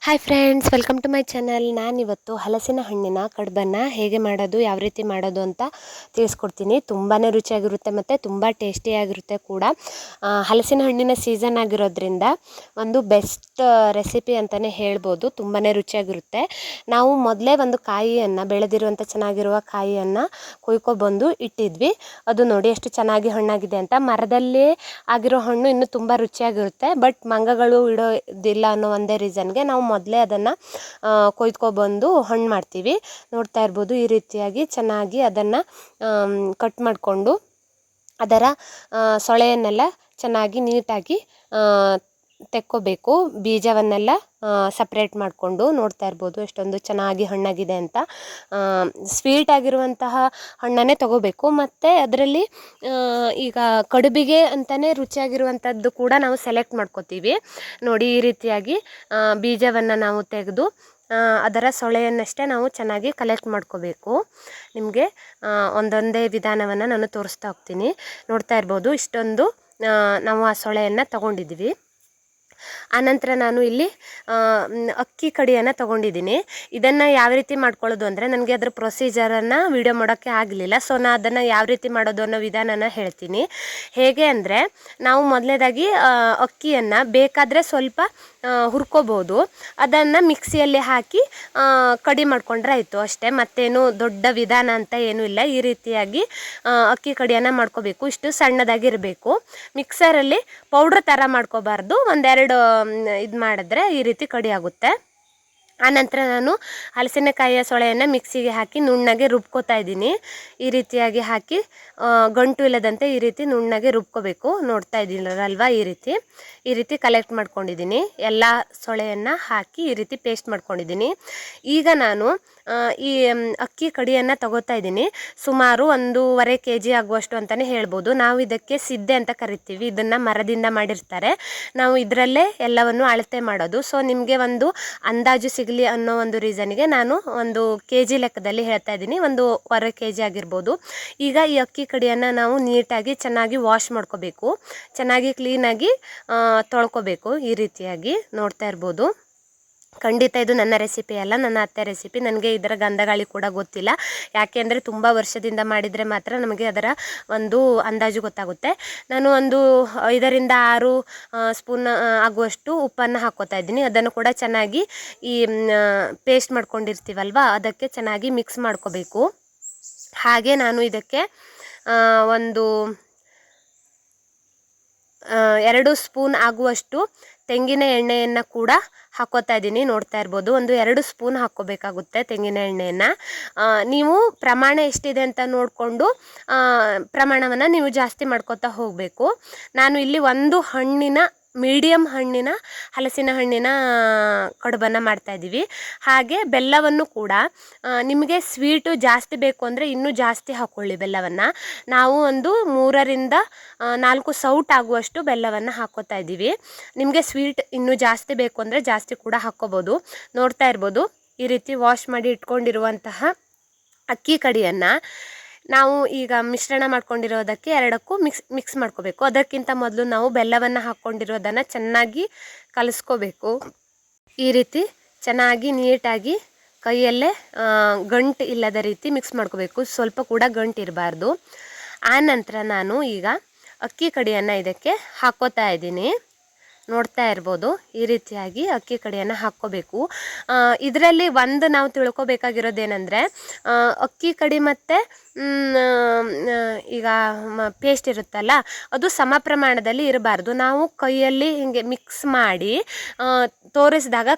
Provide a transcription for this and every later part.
Hi friends, welcome to my channel. ನಾನಿವತ್ತು ಹಲಸಿನ ಹಣ್ಣಿನ ಕಡುಬನ್ನು ಹೇಗೆ ಮಾಡೋದು, ಯಾವ ರೀತಿ ಮಾಡೋದು ಅಂತ ತಿಳಿಸ್ಕೊಡ್ತೀನಿ. ತುಂಬಾ ರುಚಿಯಾಗಿರುತ್ತೆ ಮತ್ತು ತುಂಬ ಟೇಸ್ಟಿಯಾಗಿರುತ್ತೆ ಕೂಡ. ಹಲಸಿನ ಹಣ್ಣಿನ ಸೀಸನ್ ಆಗಿರೋದ್ರಿಂದ ಒಂದು ಬೆಸ್ಟ್ ರೆಸಿಪಿ ಅಂತಲೇ ಹೇಳ್ಬೋದು. ತುಂಬಾ ರುಚಿಯಾಗಿರುತ್ತೆ. ನಾವು ಮೊದಲೇ ಒಂದು ಕಾಯಿಯನ್ನು, ಬೆಳೆದಿರುವಂಥ ಚೆನ್ನಾಗಿರುವ ಕಾಯಿಯನ್ನು ಕೊಯ್ಕೊಬಂದು ಇಟ್ಟಿದ್ವಿ. ಅದು ನೋಡಿ ಎಷ್ಟು ಚೆನ್ನಾಗಿ ಹಣ್ಣಾಗಿದೆ ಅಂತ. ಮರದಲ್ಲೇ ಆಗಿರೋ ಹಣ್ಣು ಇನ್ನೂ ತುಂಬ ರುಚಿಯಾಗಿರುತ್ತೆ. ಬಟ್ ಮಂಗಗಳು ಇಡೋದಿಲ್ಲ ಅನ್ನೋ ಒಂದೇ ರೀಸನ್ಗೆ ನಾವು ಮೊದಲೇ ಅದನ್ನು ಕೊಯ್ದುಕೊಬಂದು ಹಣ್ಣು ಮಾಡ್ತೀವಿ. ನೋಡ್ತಾ ಇರ್ಬೋದು, ಈ ರೀತಿಯಾಗಿ ಚೆನ್ನಾಗಿ ಅದನ್ನು ಕಟ್ ಮಾಡಿಕೊಂಡು ಅದರ ಸೊಳೆಯನ್ನೆಲ್ಲ ಚೆನ್ನಾಗಿ ನೀಟಾಗಿ ತೆಕ್ಕೋಬೇಕು. ಬೀಜವನ್ನೆಲ್ಲ ಸಪ್ರೇಟ್ ಮಾಡಿಕೊಂಡು ನೋಡ್ತಾ ಇರ್ಬೋದು ಎಷ್ಟೊಂದು ಚೆನ್ನಾಗಿ ಹಣ್ಣಾಗಿದೆ ಅಂತ. ಸ್ವೀಟ್ ಆಗಿರುವಂತಹ ಹಣ್ಣನ್ನೇ ತಗೋಬೇಕು. ಮತ್ತು ಅದರಲ್ಲಿ ಈಗ ಕಡುಬಿಗೆ ಅಂತಲೇ ರುಚಿಯಾಗಿರುವಂಥದ್ದು ಕೂಡ ನಾವು ಸೆಲೆಕ್ಟ್ ಮಾಡ್ಕೋತೀವಿ. ನೋಡಿ, ಈ ರೀತಿಯಾಗಿ ಬೀಜವನ್ನು ನಾವು ತೆಗೆದು ಅದರ ಸೊಳೆಯನ್ನಷ್ಟೇ ನಾವು ಚೆನ್ನಾಗಿ ಕಲೆಕ್ಟ್ ಮಾಡ್ಕೋಬೇಕು. ನಿಮಗೆ ಒಂದೊಂದೇ ವಿಧಾನವನ್ನು ನಾನು ತೋರಿಸ್ತಾ ಹೋಗ್ತೀನಿ. ನೋಡ್ತಾ ಇರ್ಬೋದು, ಇಷ್ಟೊಂದು ನಾವು ಆ ಸೊಳೆಯನ್ನು ತಗೊಂಡಿದ್ದೀವಿ. ಆನಂತರ ನಾನು ಇಲ್ಲಿ ಅಕ್ಕಿ ಕಡಿಯನ್ನು ತೊಗೊಂಡಿದ್ದೀನಿ. ಇದನ್ನು ಯಾವ ರೀತಿ ಮಾಡ್ಕೊಳ್ಳೋದು ಅಂದರೆ, ನನಗೆ ಅದರ ಪ್ರೊಸೀಜರನ್ನು ವೀಡಿಯೋ ಮಾಡೋಕ್ಕೆ ಆಗಲಿಲ್ಲ. ಸೊ ನಾನು ಅದನ್ನು ಯಾವ ರೀತಿ ಮಾಡೋದು ಅನ್ನೋ ವಿಧಾನನ ಹೇಳ್ತೀನಿ. ಹೇಗೆ ಅಂದರೆ, ನಾವು ಮೊದಲನೇದಾಗಿ ಅಕ್ಕಿಯನ್ನು ಬೇಕಾದರೆ ಸ್ವಲ್ಪ ಹುರ್ಕೋಬೋದು. ಅದನ್ನು ಮಿಕ್ಸಿಯಲ್ಲಿ ಹಾಕಿ ಕಡಿ ಮಾಡ್ಕೊಂಡ್ರೆ ಆಯಿತು ಅಷ್ಟೇ. ಮತ್ತೇನು ದೊಡ್ಡ ವಿಧಾನ ಅಂತ ಏನೂ ಇಲ್ಲ. ಈ ರೀತಿಯಾಗಿ ಅಕ್ಕಿ ಕಡಿಯನ್ನು ಮಾಡ್ಕೋಬೇಕು. ಇಷ್ಟು ಸಣ್ಣದಾಗಿರಬೇಕು. ಮಿಕ್ಸರಲ್ಲಿ ಪೌಡ್ರ್ ಥರ ಮಾಡ್ಕೋಬಾರ್ದು. ಒಂದೆರಡು ಇದು ಮಾಡಿದ್ರೆ ಈ ರೀತಿ ಕಡಿ ಆಗುತ್ತೆ. ಆನಂತರ ನಾನು ಹಲಸಿನಕಾಯಿಯ ಸೊಳೆಯನ್ನು ಮಿಕ್ಸಿಗೆ ಹಾಕಿ ನುಣ್ಣಗೆ ರುಬ್ಕೋತಾ ಇದ್ದೀನಿ. ಈ ರೀತಿಯಾಗಿ ಹಾಕಿ ಗಂಟು ಇಲ್ಲದಂತೆ ಈ ರೀತಿ ನುಣ್ಣಗೆ ರುಬ್ಕೋಬೇಕು. ನೋಡ್ತಾ ಇದ್ದೀರಲ್ವ, ಈ ರೀತಿ ಕಲೆಕ್ಟ್ ಮಾಡ್ಕೊಂಡಿದ್ದೀನಿ. ಎಲ್ಲ ಸೊಳೆಯನ್ನು ಹಾಕಿ ಈ ರೀತಿ ಪೇಸ್ಟ್ ಮಾಡ್ಕೊಂಡಿದ್ದೀನಿ. ಈಗ ನಾನು ಈ ಅಕ್ಕಿ ಕಡಿಯನ್ನು ತಗೋತಾ ಇದ್ದೀನಿ. ಸುಮಾರು 1.5 kg ಆಗುವಷ್ಟು ಅಂತಲೇ ಹೇಳ್ಬೋದು. ನಾವು ಇದಕ್ಕೆ ಸಿದ್ದೆ ಅಂತ ಕರಿತೀವಿ. ಇದನ್ನು ಮರದಿಂದ ಮಾಡಿರ್ತಾರೆ. ನಾವು ಇದರಲ್ಲೇ ಎಲ್ಲವನ್ನು ಅಳತೆ ಮಾಡೋದು. ಸೊ ನಿಮಗೆ ಒಂದು ಅಂದಾಜು ಸಿಗಲಿ ಅನ್ನೋ ಒಂದು ರೀಸನ್ಗೆ ನಾನು 1 kg ಲೆಕ್ಕದಲ್ಲಿ ಹೇಳ್ತಾ ಇದ್ದೀನಿ. 1.25 kg ಆಗಿರ್ಬೋದು. ಈಗ ಈ ಅಕ್ಕಿ ಕಡಿಯನ್ನು ನಾವು ನೀಟಾಗಿ ಚೆನ್ನಾಗಿ ವಾಶ್ ಮಾಡ್ಕೋಬೇಕು. ಚೆನ್ನಾಗಿ ಕ್ಲೀನಾಗಿ ತೊಳ್ಕೊಬೇಕು. ಈ ರೀತಿಯಾಗಿ ನೋಡ್ತಾ ಇರ್ಬೋದು. ಖಂಡಿತ ಇದು ನನ್ನ ರೆಸಿಪಿ ಅಲ್ಲ, ನನ್ನ ಅತ್ತೆ ರೆಸಿಪಿ. ನನಗೆ ಇದರ ಗಂಧಗಾಳಿ ಕೂಡ ಗೊತ್ತಿಲ್ಲ. ಯಾಕೆ ಅಂದರೆ ತುಂಬ ವರ್ಷದಿಂದ ಮಾಡಿದರೆ ಮಾತ್ರ ನಮಗೆ ಅದರ ಒಂದು ಅಂದಾಜು ಗೊತ್ತಾಗುತ್ತೆ. ನಾನು ಒಂದು 5ರಿಂದ 6 ಸ್ಪೂನ್ ಆಗುವಷ್ಟು ಉಪ್ಪನ್ನು ಹಾಕ್ಕೋತಾ ಇದ್ದೀನಿ. ಅದನ್ನು ಕೂಡ ಚೆನ್ನಾಗಿ ಈ ಪೇಸ್ಟ್ ಮಾಡ್ಕೊಂಡಿರ್ತೀವಲ್ವ, ಅದಕ್ಕೆ ಚೆನ್ನಾಗಿ ಮಿಕ್ಸ್ ಮಾಡ್ಕೋಬೇಕು. ಹಾಗೆ ನಾನು ಇದಕ್ಕೆ ಒಂದು 2 ಸ್ಪೂನ್ ಆಗುವಷ್ಟು ತೆಂಗಿನ ಎಣ್ಣೆಯನ್ನು ಕೂಡ ಹಾಕ್ಕೋತಾ ಇದ್ದೀನಿ. ನೋಡ್ತಾ ಇರ್ಬೋದು, 2 ಸ್ಪೂನ್ ಹಾಕ್ಕೋಬೇಕಾಗುತ್ತೆ ತೆಂಗಿನ ಎಣ್ಣೆಯನ್ನು. ನೀವು ಪ್ರಮಾಣ ಎಷ್ಟಿದೆ ಅಂತ ನೋಡಿಕೊಂಡು ಪ್ರಮಾಣವನ್ನು ನೀವು ಜಾಸ್ತಿ ಮಾಡ್ಕೋತಾ ಹೋಗಬೇಕು. ನಾನು ಇಲ್ಲಿ ಒಂದು ಮೀಡಿಯಮ್ ಹಣ್ಣಿನ ಹಲಸಿನ ಹಣ್ಣಿನ ಕಡುಬನ್ನು ಮಾಡ್ತಾಯಿದ್ದೀವಿ. ಹಾಗೆ ಬೆಲ್ಲವನ್ನು ಕೂಡ ನಿಮಗೆ ಸ್ವೀಟು ಜಾಸ್ತಿ ಬೇಕು ಅಂದರೆ ಇನ್ನೂ ಜಾಸ್ತಿ ಹಾಕ್ಕೊಳ್ಳಿ ಬೆಲ್ಲವನ್ನು. ನಾವು ಒಂದು 3ರಿಂದ 4 ಸೌಟ್ ಆಗುವಷ್ಟು ಬೆಲ್ಲವನ್ನು ಹಾಕ್ಕೋತಾ ಇದ್ದೀವಿ. ನಿಮಗೆ ಸ್ವೀಟ್ ಇನ್ನೂ ಜಾಸ್ತಿ ಬೇಕು ಅಂದರೆ ಜಾಸ್ತಿ ಕೂಡ ಹಾಕ್ಕೋಬೋದು. ನೋಡ್ತಾ ಇರ್ಬೋದು, ಈ ರೀತಿ ವಾಶ್ ಮಾಡಿ ಇಟ್ಕೊಂಡಿರುವಂತಹ ಅಕ್ಕಿ ಕಡಿಯನ್ನು ನಾವು ಈಗ ಮಿಶ್ರಣ ಮಾಡ್ಕೊಂಡಿರೋದಕ್ಕೆ ಎರಡಕ್ಕೂ ಮಿಕ್ಸ್ ಮಾಡ್ಕೋಬೇಕು. ಅದಕ್ಕಿಂತ ಮೊದಲು ನಾವು ಬೆಲ್ಲವನ್ನು ಹಾಕ್ಕೊಂಡಿರೋದನ್ನು ಚೆನ್ನಾಗಿ ಕಲಿಸ್ಕೋಬೇಕು. ಈ ರೀತಿ ಚೆನ್ನಾಗಿ ನೀಟಾಗಿ ಕೈಯಲ್ಲೇ ಗಂಟು ಇಲ್ಲದ ರೀತಿ ಮಿಕ್ಸ್ ಮಾಡ್ಕೋಬೇಕು. ಸ್ವಲ್ಪ ಕೂಡ ಗಂಟು ಇರಬಾರ್ದು. ಆನಂತರ ನಾನು ಈಗ ಅಕ್ಕಿ ಕಡಿಯನ್ನು ಇದಕ್ಕೆ ಹಾಕ್ಕೋತಾ ಇದ್ದೀನಿ. ನೋಡ್ತಾ ಇರ್ಬೋದು, ಈ ರೀತಿಯಾಗಿ ಅಕ್ಕಿ ಕಡಿಯನ್ನು ಹಾಕ್ಕೋಬೇಕು. ಇದರಲ್ಲಿ ನಾವು ತಿಳ್ಕೊಬೇಕಾಗಿರೋದೇನೆಂದರೆ, ಅಕ್ಕಿ ಕಡಿ ಮತ್ತು ಈಗ ಪೇಸ್ಟ್ ಇರುತ್ತಲ್ಲ, ಅದು ಸಮ ಪ್ರಮಾಣದಲ್ಲಿ ಇರಬಾರ್ದು. ನಾವು ಕೈಯಲ್ಲಿ ಹೀಗೆ ಮಿಕ್ಸ್ ಮಾಡಿ ತೋರಿಸಿದಾಗ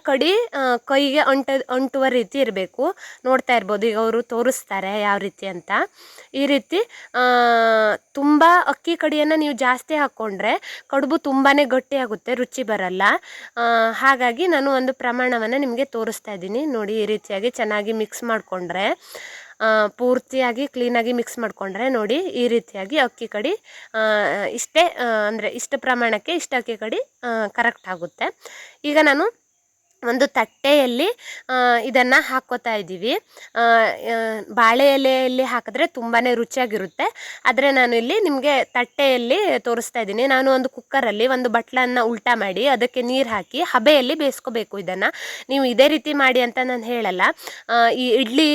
ಕೈಗೆ ಅಂಟುವ ರೀತಿ ಇರಬೇಕು. ನೋಡ್ತಾ ಇರ್ಬೋದು, ಈಗ ಅವರು ತೋರಿಸ್ತಾರೆ ಯಾವ ರೀತಿ ಅಂತ. ಈ ರೀತಿ ತುಂಬ ಅಕ್ಕಿ ಕಡಿಯನ್ನು ನೀವು ಜಾಸ್ತಿ ಹಾಕ್ಕೊಂಡ್ರೆ ಕಡುಬು ತುಂಬಾ ಗಟ್ಟಿಯಾಗುತ್ತೆ, ರುಚಿ ಬರಲ್ಲ. ಹಾಗಾಗಿ ನಾನು ಒಂದು ಪ್ರಮಾಣವನ್ನು ನಿಮಗೆ ತೋರಿಸ್ತಾ ಇದ್ದೀನಿ. ನೋಡಿ, ಈ ರೀತಿಯಾಗಿ ಚೆನ್ನಾಗಿ ಮಿಕ್ಸ್ ಮಾಡಿಕೊಂಡ್ರೆ, ಪೂರ್ತಿಯಾಗಿ ಕ್ಲೀನಾಗಿ ಮಿಕ್ಸ್ ಮಾಡಿಕೊಂಡ್ರೆ ನೋಡಿ, ಈ ರೀತಿಯಾಗಿ ಅಕ್ಕಿ ಕಡಿ ಇಷ್ಟೇ, ಅಂದರೆ ಇಷ್ಟು ಪ್ರಮಾಣಕ್ಕೆ ಇಷ್ಟು ಅಕ್ಕಿ ಕಡಿ ಕರೆಕ್ಟ್ ಆಗುತ್ತೆ. ಈಗ ನಾನು ಒಂದು ತಟ್ಟೆಯಲ್ಲಿ ಇದನ್ನು ಹಾಕ್ಕೋತಾ ಇದ್ದೀವಿ. ಬಾಳೆ ಎಲೆಯಲ್ಲಿ ಹಾಕಿದ್ರೆ ತುಂಬಾ ರುಚಿಯಾಗಿರುತ್ತೆ. ಆದರೆ ನಾನು ಇಲ್ಲಿ ನಿಮಗೆ ತಟ್ಟೆಯಲ್ಲಿ ತೋರಿಸ್ತಾ ಇದ್ದೀನಿ. ನಾನು ಒಂದು ಕುಕ್ಕರಲ್ಲಿ ಒಂದು ಬಟ್ಲನ್ನು ಉಲ್ಟಾ ಮಾಡಿ ಅದಕ್ಕೆ ನೀರು ಹಾಕಿ ಹಬೆಯಲ್ಲಿ ಬೇಯಿಸ್ಕೋಬೇಕು. ಇದನ್ನು ನೀವು ಇದೇ ರೀತಿ ಮಾಡಿ ಅಂತ ನಾನು ಹೇಳಲ್ಲ. ಈ ಇಡ್ಲಿ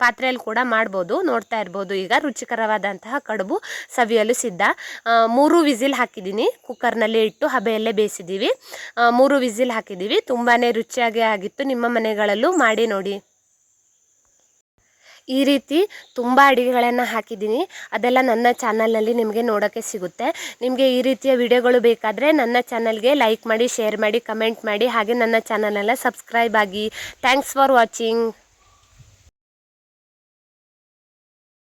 ಪಾತ್ರೆಯಲ್ಲಿ ಕೂಡ ಮಾಡ್ಬೋದು. ನೋಡ್ತಾ ಇರ್ಬೋದು ಈಗ ರುಚಿಕರವಾದಂತಹ ಕಡುಬು ಸವಿಯಲು ಸಿದ್ಧ. 3 ವಿಸಿಲ್ ಹಾಕಿದ್ದೀನಿ. ಕುಕ್ಕರ್ನಲ್ಲಿ ಇಟ್ಟು ಹಬೆಯಲ್ಲೇ ಬೇಯಿಸಿದ್ದೀವಿ. 3 ವಿಸಿಲ್ ಹಾಕಿದ್ದೀವಿ. ತುಂಬಾ ರುಚಿಯಾಗಿ ಆಗಿತ್ತು. ನಿಮ್ಮ ಮನೆಗಳಲ್ಲೂ ಮಾಡಿ ನೋಡಿ. ಈ ರೀತಿ ತುಂಬ ಅಡುಗೆಗಳನ್ನು ಹಾಕಿದ್ದೀನಿ. ಅದೆಲ್ಲ ನನ್ನ ಚಾನಲ್ನಲ್ಲಿ ನಿಮಗೆ ನೋಡೋಕ್ಕೆ ಸಿಗುತ್ತೆ. ನಿಮಗೆ ಈ ರೀತಿಯ ವಿಡಿಯೋಗಳು ಬೇಕಾದರೆ ನನ್ನ ಚಾನಲ್ಗೆ ಲೈಕ್ ಮಾಡಿ, ಶೇರ್ ಮಾಡಿ, ಕಮೆಂಟ್ ಮಾಡಿ, ಹಾಗೆ ನನ್ನ ಚಾನಲನ್ನು ಸಬ್ಸ್ಕ್ರೈಬ್ ಆಗಿ. Thanks for watching.